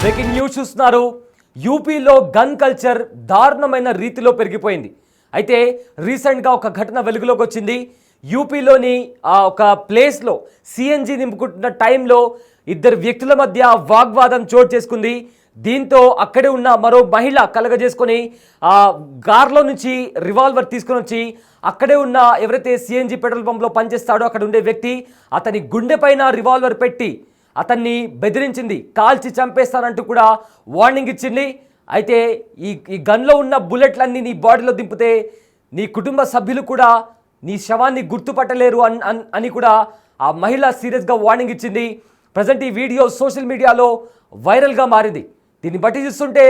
Breaking news చూస్తున్నారు. యూపీలో gun culture దారుణమైన రీతిలో పెరిగిపోయింది. అయితే రీసెంట్గా ఒక ఘటన వెలుగులోకి వచ్చింది. యూపీలోని ఒక ప్లేస్లో సిఎన్జి నింపుకుంటున్న టైంలో ఇద్దరు వ్యక్తుల మధ్య వాగ్వాదం చోటు చేసుకుంది. దీంతో అక్కడే ఉన్న మరో మహిళ కలగజేసుకొని కార్లో నుంచి రివాల్వర్ తీసుకొని వచ్చి అక్కడే ఉన్న ఎవరైతే సిఎన్జి పెట్రోల్ పంప్లో పనిచేస్తాడో అక్కడ ఉండే వ్యక్తి అతని గుండె పైన రివాల్వర్ పెట్టి అతన్ని బెదిరించింది. కాల్చి చంపేస్తానంటూ కూడా వార్నింగ్ ఇచ్చింది. అయితే ఈ గన్లో ఉన్న బుల్లెట్లన్నీ నీ బాడీలో దింపితే నీ కుటుంబ సభ్యులు కూడా నీ శవాన్ని గుర్తుపట్టలేరు అని కూడా ఆ మహిళ సీరియస్గా వార్నింగ్ ఇచ్చింది. ప్రజెంట్ ఈ వీడియో సోషల్ మీడియాలో వైరల్గా మారింది. దీన్ని బట్టి చూస్తుంటే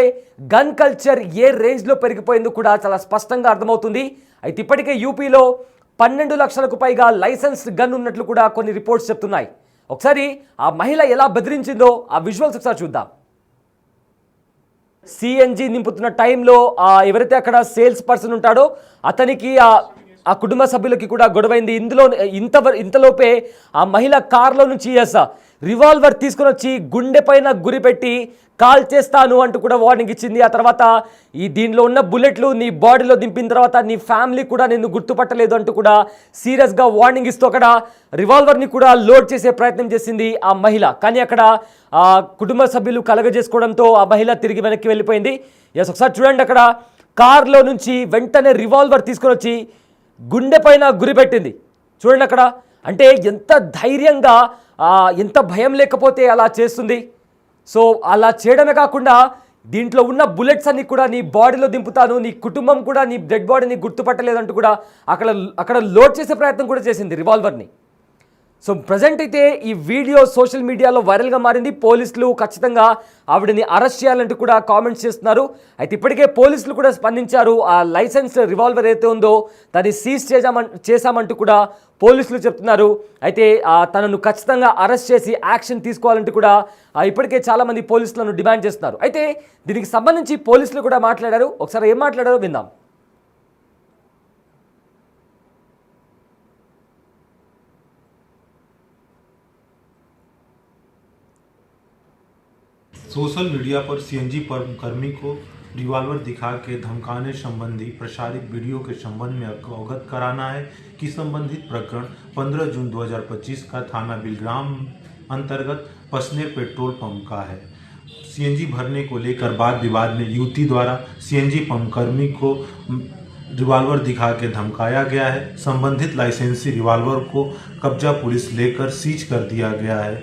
గన్ కల్చర్ ఏ రేంజ్లో పెరిగిపోయిందో కూడా చాలా స్పష్టంగా అర్థమవుతుంది. అయితే ఇప్పటికే యూపీలో 12 లక్షలకు పైగా లైసెన్స్డ్ గన్ ఉన్నట్లు కూడా కొన్ని రిపోర్ట్స్ చెప్తున్నాయి. ఒకసారి ఆ మహిళ ఎలా బెదిరించిందో ఆ విజువల్స్ ఒకసారి చూద్దాం. సిఎన్జి నింపుతున్న టైంలో ఎవరైతే అక్కడ సేల్స్ పర్సన్ ఉంటాడో అతనికి ఆ కుటుంబ సభ్యులకి కూడా గొడవైంది. ఇంతలోపే ఆ మహిళ కార్లో నుంచి రివాల్వర్ తీసుకొని వచ్చి గుండె పైన గురిపెట్టి కాల్ చేస్తాను అంటూ కూడా వార్నింగ్ ఇచ్చింది. ఆ తర్వాత దీనిలో ఉన్న బుల్లెట్లు నీ బాడీలో దింపిన తర్వాత నీ ఫ్యామిలీ కూడా నిన్ను గుర్తుపట్టలేదు అంటూ కూడా సీరియస్గా వార్నింగ్ ఇస్తూ అక్కడ రివాల్వర్ని కూడా లోడ్ చేసే ప్రయత్నం చేసింది ఆ మహిళ. కానీ అక్కడ కుటుంబ సభ్యులు కలగజేసుకోవడంతో ఆ మహిళ తిరిగి వెనక్కి వెళ్ళిపోయింది. ఒకసారి చూడండి, అక్కడ కార్లో నుంచి వెంటనే రివాల్వర్ తీసుకొని వచ్చి గుండె పైన గురిపెట్టింది. చూడండి అక్కడ, అంటే ఎంత ధైర్యంగా ఎంత భయం లేకపోతే అలా చేస్తుంది. సో అలా చేయడమే కాకుండా దీంట్లో ఉన్న బుల్లెట్స్ అన్ని కూడా నీ బాడీలో దింపుతాను, నీ కుటుంబం కూడా నీ డెడ్ బాడీని గుర్తుపట్టలేదంటూ కూడా అక్కడ లోడ్ చేసే ప్రయత్నం కూడా చేసింది రివాల్వర్ని. సో ప్రజెంట్ అయితే ఈ వీడియో సోషల్ మీడియాలో వైరల్గా మారింది. పోలీసులు ఖచ్చితంగా ఆవిడని అరెస్ట్ చేయాలంటూ కూడా కామెంట్స్ చేస్తున్నారు. అయితే ఇప్పటికే పోలీసులు కూడా స్పందించారు. ఆ లైసెన్స్ రివాల్వర్ అయితే ఉందో దాన్ని సీజ్ చేశామంటూ కూడా పోలీసులు చెప్తున్నారు. అయితే తనను ఖచ్చితంగా అరెస్ట్ చేసి యాక్షన్ తీసుకోవాలంటూ కూడా ఇప్పటికే చాలామంది పోలీసులను డిమాండ్ చేస్తున్నారు. అయితే దీనికి సంబంధించి పోలీసులు కూడా మాట్లాడారు. ఒకసారి ఏం మాట్లాడారో విందాం. सोशल मीडिया पर सीएनजी कर्मी को रिवॉल्वर दिखा के धमकाने संबंधी प्रसारित वीडियो के संबंध में अवगत कराना है कि संबंधित प्रकरण 15 जून 2025 का थाना बिलग्राम अंतर्गत पसनेर पेट्रोल पंप का है। सीएनजी भरने को लेकर वाद विवाद में युवती द्वारा सीएनजी पंप कर्मी को रिवॉल्वर दिखा के धमकाया गया है। संबंधित लाइसेंसी रिवॉल्वर को कब्जा पुलिस लेकर सीज कर दिया गया है।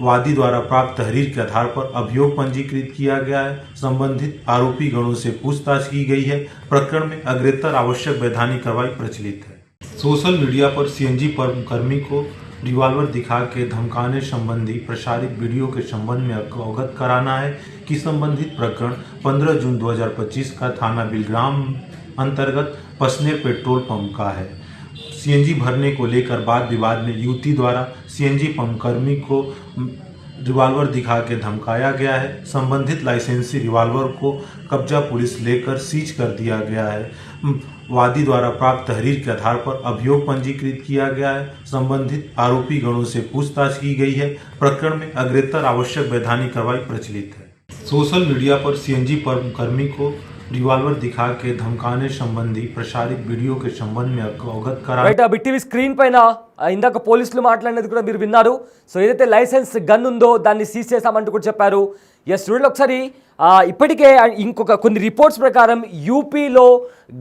वादी द्वारा प्राप्त तहरीर के आधार पर अभियोग पंजीकृत किया गया है। संबंधित आरोपी गणों से पूछताछ की गई है। प्रकरण में अग्रेतर आवश्यक वैधानिक कार्रवाई प्रचलित है। सोशल मीडिया पर सीएनजी कर्मी को रिवॉल्वर दिखा के धमकाने संबंधी प्रसारित वीडियो के संबंध में अवगत कराना है कि संबंधित प्रकरण 15 जून 2025 का थाना बिलग्राम अंतर्गत पसनेर पेट्रोल पंप का है। सीएनजी भरने को लेकर वाद विवाद में युवती द्वारा सीएनजी पंप कर्मी को रिवॉल्वर दिखा के धमकाया गया है। संबंधित लाइसेंसी रिवॉल्वर को कब्जा पुलिस लेकर सीज कर दिया गया है। वादी द्वारा प्राप्त तहरीर के आधार पर अभियोग पंजीकृत किया गया है। संबंधित आरोपी गणों से पूछताछ की गई है। प्रकरण में अग्रेतर आवश्यक वैधानिक कार्रवाई प्रचलित है। सोशल मीडिया पर सीएनजी कर्मी को रिवॉल्वर दिखा के धमकाने संबंधी प्रसारित वीडियो के संबंध में अवगत करा బిటీవీ స్క్రీన్ పైన ఇందాక పోలీసులు మాట్లాడినది కూడా మీరు విన్నారు. సో ఏదైతే లైసెన్స్ గన్ ఉందో దాన్ని సీజ్ చేశామంటూ కూడా చెప్పారు. చూడండి ఒకసారి, ఇప్పటికే కొన్ని రిపోర్ట్స్ ప్రకారం యూపీలో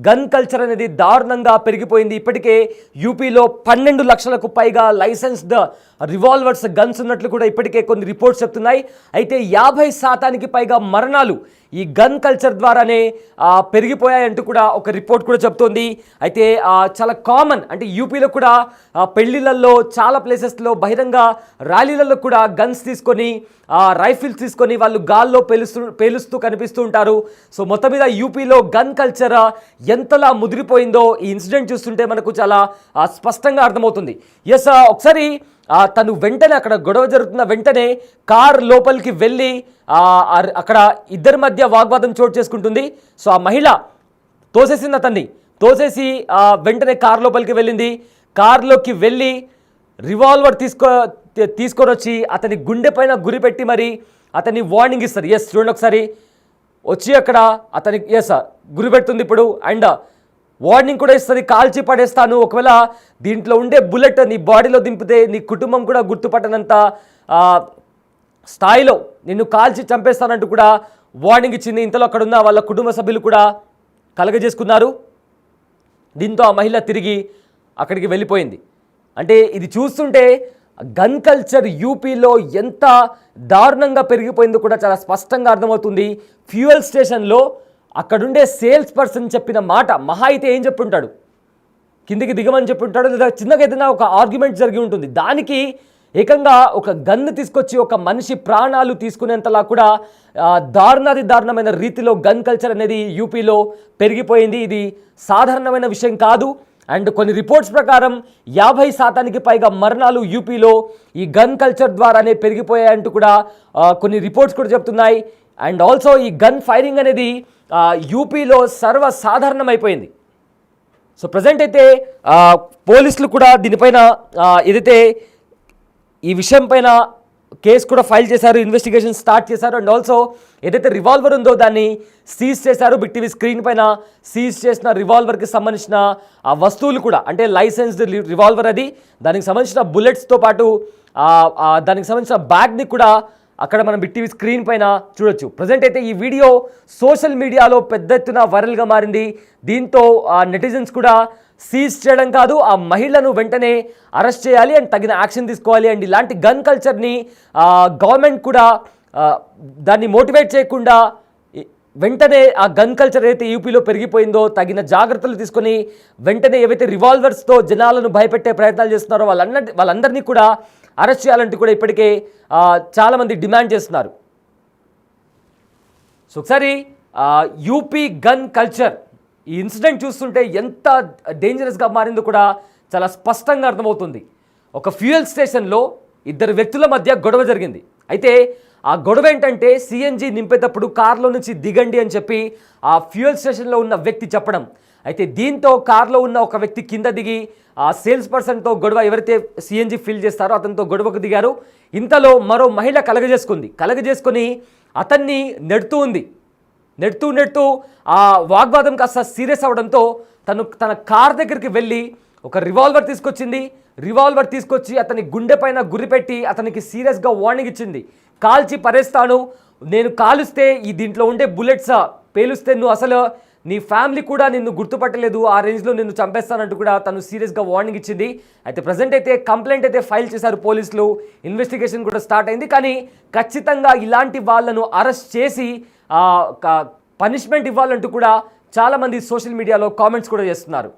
గన్ కల్చర్ అనేది దారుణంగా పెరిగిపోయింది. ఇప్పటికే యూపీలో 12 లక్షలకు పైగా లైసెన్స్డ్ రివాల్వర్స్ గన్స్ ఉన్నట్లు కూడా ఇప్పటికే కొన్ని రిపోర్ట్స్ చెప్తున్నాయి. అయితే 50% పైగా మరణాలు ఈ గన్ కల్చర్ ద్వారానే పెరిగిపోయాయంటూ కూడా ఒక రిపోర్ట్ కూడా చెప్తోంది. అయితే చాలా కామన్, అంటే యూపీలో కూడా పెళ్లిళ్ళల్లో చాలా ప్లేసెస్లో బహిరంగ ర్యాలీలలో కూడా గన్స్ తీసుకొని రైఫిల్స్ తీసుకొని వాళ్ళు గాల్లో పేలుస్తూ కనిపిస్తూ ఉంటారు. సో మొత్తం మీద యూపీలో గన్ కల్చర్ ఎంతలా ముదిరిపోయిందో ఈ ఇన్సిడెంట్ చూస్తుంటే మనకు చాలా స్పష్టంగా అర్థమవుతుంది. ఒకసారి తను వెంటనే అక్కడ గొడవ జరుగుతున్న వెంటనే కార్ లోపలికి వెళ్ళి అక్కడ ఇద్దరి మధ్య వాగ్వాదం చోటు చేసుకుంటుంది. సో ఆ మహిళ తోసేసింది, అతన్ని తోసేసి వెంటనే కార్ లోపలికి వెళ్ళింది. కార్లోకి వెళ్ళి రివాల్వర్ తీసుకొని వచ్చి అతని గుండె పైన గురిపెట్టి మరి అతన్ని వార్నింగ్ ఇస్తారు. ఎస్ చూడండి ఒకసారి వచ్చి అక్కడ అతనికి ఎస్ గురి పెడుతుంది ఇప్పుడు అండ్ వార్నింగ్ కూడా ఇస్తుంది, కాల్చి పడేస్తాను, ఒకవేళ దీంట్లో ఉండే బుల్లెట్ నీ బాడీలో దింపితే నీ కుటుంబం కూడా గుర్తుపట్టనంత స్థాయిలో నిన్ను కాల్చి చంపేస్తానంటూ కూడా వార్నింగ్ ఇచ్చింది. ఇంతలో అక్కడ ఉన్న వాళ్ళ కుటుంబ సభ్యులు కూడా కలగజేసుకున్నారు. దీంతో ఆ మహిళ తిరిగి అక్కడికి వెళ్ళిపోయింది. అంటే ఇది చూస్తుంటే గన్ కల్చర్ యూపీలో ఎంత దారుణంగా పెరిగిపోయిందో కూడా చాలా స్పష్టంగా అర్థమవుతుంది. ఫ్యూయల్ స్టేషన్లో అక్కడుండే సేల్స్ పర్సన్ చెప్పిన మాట మహా అయితే ఏం చెప్పుంటాడు, కిందికి దిగమని చెప్పుంటాడు, లేదా చిన్నగా ఏదైనా ఒక ఆర్గ్యుమెంట్ జరిగి ఉంటుంది. దానికి ఏకంగా ఒక గన్ను తీసుకొచ్చి ఒక మనిషి ప్రాణాలు తీసుకునేంతలా కూడా దారుణమైన రీతిలో గన్ కల్చర్ అనేది యూపీలో పెరిగిపోయింది. ఇది సాధారణమైన విషయం కాదు. అండ్ కొన్ని రిపోర్ట్స్ ప్రకారం 50% పైగా మరణాలు యూపీలో ఈ గన్ కల్చర్ ద్వారానే పెరిగిపోయాయంటూ కూడా కొన్ని రిపోర్ట్స్ కూడా చెప్తున్నాయి. అండ్ ఆల్సో ఈ గన్ ఫైరింగ్ అనేది యూపీలో సర్వసాధారణమైపోయింది. సో ప్రజెంట్ అయితే పోలీసులు కూడా దీనిపైన ఏదైతే ఈ విషయం పైన కేసు కూడా ఫైల్ చేశారు, ఇన్వెస్టిగేషన్ స్టార్ట్ చేశారు. అండ్ ఆల్సో ఏదైతే రివాల్వర్ ఉందో దాన్ని సీజ్ చేశారు. బిగ్ టీవీ స్క్రీన్ పైన సీజ్ చేసిన రివాల్వర్కి సంబంధించిన ఆ వస్తువులు కూడా, అంటే లైసెన్స్డ్ రివాల్వర్ అది, దానికి సంబంధించిన బుల్లెట్స్తో పాటు దానికి సంబంధించిన బ్యాగ్ని కూడా అక్కడ మనం బిగ్ టీవీ స్క్రీన్ పైన చూడొచ్చు. ప్రజెంట్ అయితే ఈ వీడియో సోషల్ మీడియాలో పెద్ద ఎత్తున వైరల్గా మారింది. దీంతో నెటిజన్స్ కూడా సీజ్ చేయడం కాదు, ఆ మహిళను వెంటనే అరెస్ట్ చేయాలి అండ్ తగిన యాక్షన్ తీసుకోవాలి. అండ్ ఇలాంటి గన్ కల్చర్ని గవర్నమెంట్ కూడా దాన్ని మోటివేట్ చేయకుండా వెంటనే ఆ గన్ కల్చర్ ఏదైతే యూపీలో పెరిగిపోయిందో తగిన జాగ్రత్తలు తీసుకొని వెంటనే ఏవైతే రివాల్వర్స్తో జనాలను భయపెట్టే ప్రయత్నాలు చేస్తున్నారో వాళ్ళందరినీ కూడా అరెస్ట్ చేయాలంటూ కూడా ఇప్పటికే చాలామంది డిమాండ్ చేస్తున్నారు. సో ఒకసారి యూపీ గన్ కల్చర్ ఈ ఇన్సిడెంట్ చూస్తుంటే ఎంత డేంజరస్గా మారిందో కూడా చాలా స్పష్టంగా అర్థమవుతుంది. ఒక ఫ్యూయల్ స్టేషన్లో 2 వ్యక్తుల మధ్య గొడవ జరిగింది. అయితే ఆ గొడవ ఏంటంటే సిఎన్జి నింపేటప్పుడు కార్లో నుంచి దిగండి అని చెప్పి ఆ ఫ్యూయల్ స్టేషన్లో ఉన్న వ్యక్తి చెప్పడం. అయితే దీంతో కార్లో ఉన్న ఒక వ్యక్తి కింద దిగి ఆ సేల్స్ పర్సన్తో గొడవ, ఎవరైతే సిఎన్జి ఫిల్ చేస్తారో అతనితో గొడవకు దిగారు. ఇంతలో మరో మహిళ కలగజేసుకొని అతన్ని నెడుతూ ఆ వాగ్వాదం కాస్త సీరియస్ అవడంతో తన కార్ దగ్గరికి వెళ్ళి ఒక రివాల్వర్ తీసుకొచ్చి అతని గుండె పైన గురిపెట్టి అతనికి సీరియస్గా వార్నింగ్ ఇచ్చింది. కాల్చి పరేస్తాను, నేను కాలుస్తే దీంట్లో ఉండే బుల్లెట్స్ పేలుస్తే నువ్వు అసలు నీ ఫ్యామిలీ కూడా నిన్ను గుర్తుపట్టలేదు, ఆ రేంజ్లో నిన్ను చంపేస్తానంటూ కూడా తను సీరియస్గా వార్నింగ్ ఇచ్చింది. అయితే ప్రజెంట్ అయితే కంప్లైంట్ అయితే ఫైల్ చేశారు పోలీసులు, ఇన్వెస్టిగేషన్ కూడా స్టార్ట్ అయింది. కానీ ఖచ్చితంగా ఇలాంటి వాళ్ళను అరెస్ట్ చేసి పనిష్మెంట్ ఇవ్వాలంటూ కూడా చాలామంది సోషల్ మీడియాలో కామెంట్స్ కూడా చేస్తున్నారు.